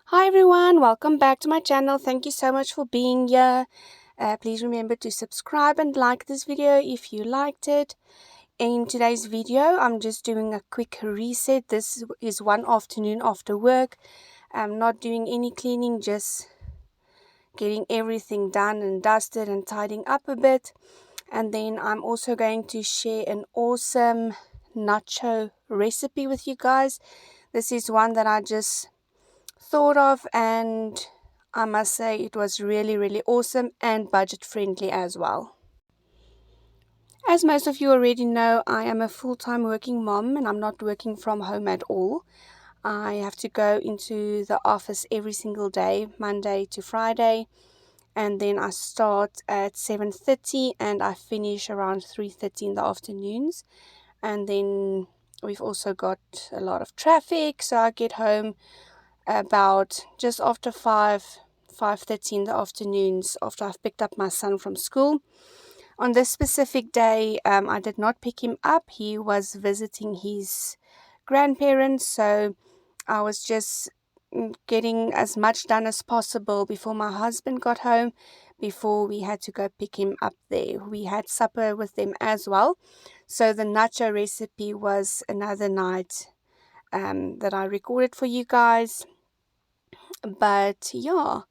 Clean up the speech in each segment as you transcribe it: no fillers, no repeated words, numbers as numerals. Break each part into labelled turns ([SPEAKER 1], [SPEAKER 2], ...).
[SPEAKER 1] Hi everyone, welcome back to my channel. Thank you so much for being here. Please remember to subscribe and like this video if you liked it. In today's video, I'm just doing a quick reset. This is one afternoon after work. I'm not doing any cleaning, just getting everything done and dusted and tidying up a bit. And then I'm also going to share an awesome nacho recipe with you guys. This is one that I just thought of, and I must say it was really awesome and budget friendly as well. As most of you already know, I am a full-time working mom and I'm not working from home at all. I have to go into the office every single day, Monday to Friday, and then I start at 7:30 and I finish around 3:30 in the afternoons. And then we've also got a lot of traffic, so I get home about just after 5:30 in the afternoons, after I've picked up my son from school. On this specific day, I did not pick him up. He was visiting his grandparents, so I was just getting as much done as possible before my husband got home, before we had to go pick him up there. We had supper with them as well, so the nacho recipe was another night that I recorded for you guys. But yeah,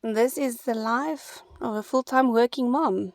[SPEAKER 1] this is the life of a full-time working mom.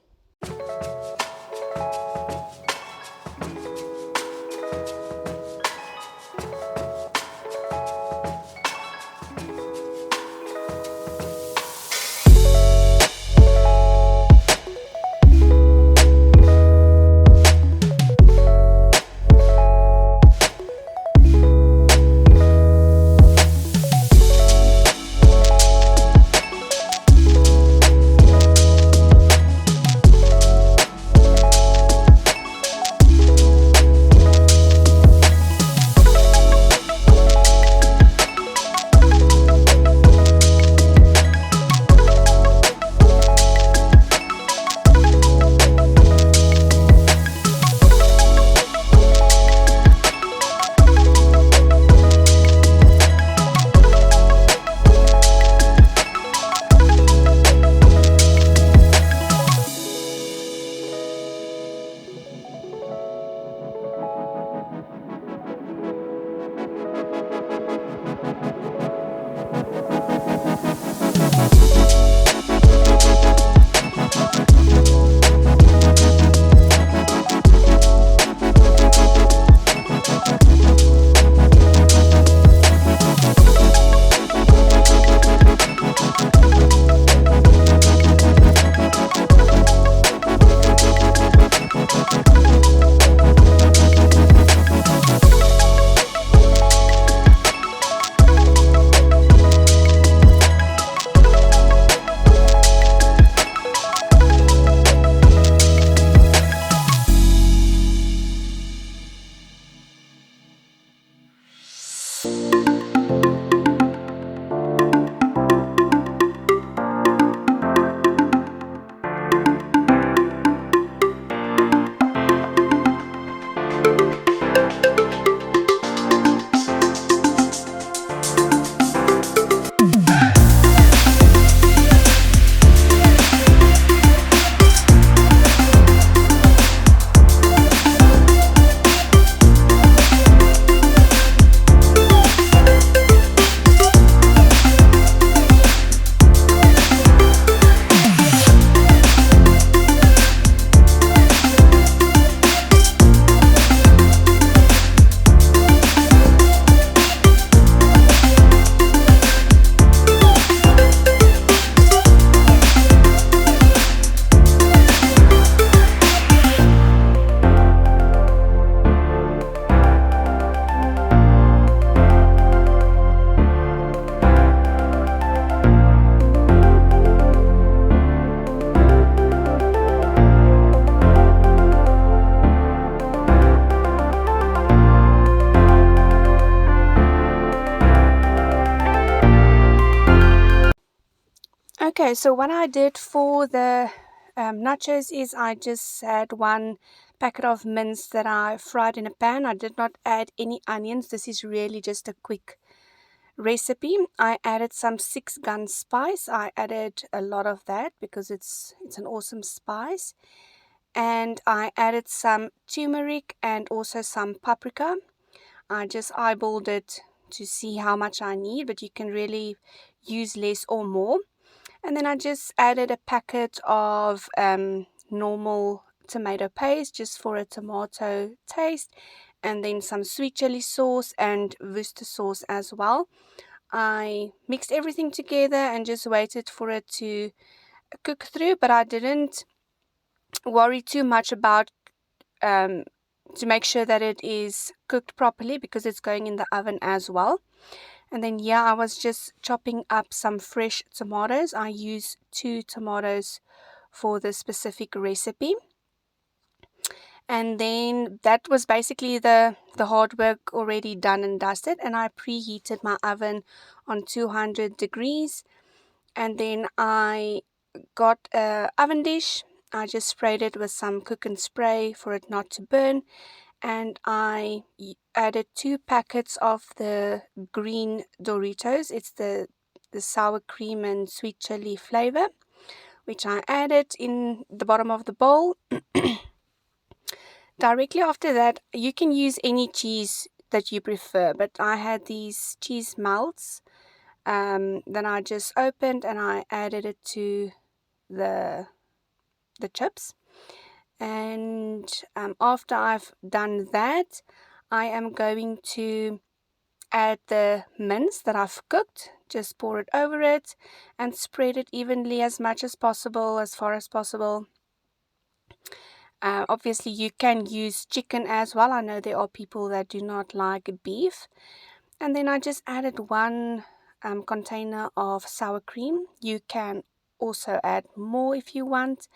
[SPEAKER 1] Okay, so what I did for the nachos is I just had one packet of mince that I fried in a pan. I did not add any onions. This is really just a quick recipe, I added some 6-gun spice. I added a lot of that because it's an awesome spice. And I added some turmeric and also some paprika. I just eyeballed it to see how much I need, but you can really use less or more. And then I just added a packet of normal tomato paste just for a tomato taste, and then some sweet chili sauce and Worcester sauce as well. I mixed everything together and just waited for it to cook through, but I didn't worry too much about to make sure that it is cooked properly because it's going in the oven as well. And then I was just chopping up some fresh tomatoes. I use 2 tomatoes for this specific recipe. And then that was basically the hard work already done and dusted. And I preheated my oven on 200 degrees. And then I got an oven dish. I just sprayed it with some cook and spray for it not to burn. And I added 2 packets of the green Doritos. It's the sour cream and sweet chili flavor, which I added in the bottom of the bowl. Directly after that, you can use any cheese that you prefer, but I had these cheese melts. Then I just opened and I added it to the chips. And after I've done that, I am going to add the mince that I've cooked. Just pour it over it and spread it evenly as much as possible, as far as possible. Obviously, you can use chicken as well. I know there are people that do not like beef. And then I just added 1 container of sour cream. You can also add more if you want.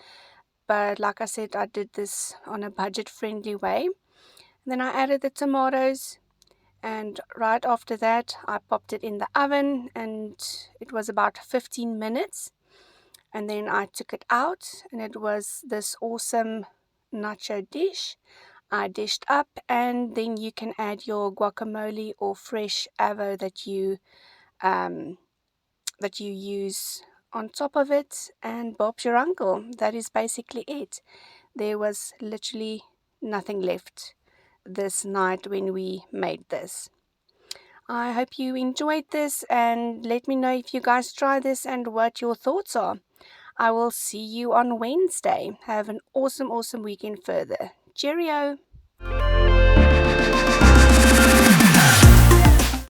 [SPEAKER 1] But like I said, I did this on a budget-friendly way. And then I added the tomatoes. And right after that, I popped it in the oven. And it was about 15 minutes. And then I took it out. And it was this awesome nacho dish. I dished up, and then you can add your guacamole or fresh avo that you use on top of it, and Bob's your uncle. That is basically it. There was literally nothing left this night when we made this. I hope you enjoyed this, and let me know if you guys try this and what your thoughts are. I will see you on Wednesday. Have an awesome weekend further. Cheerio!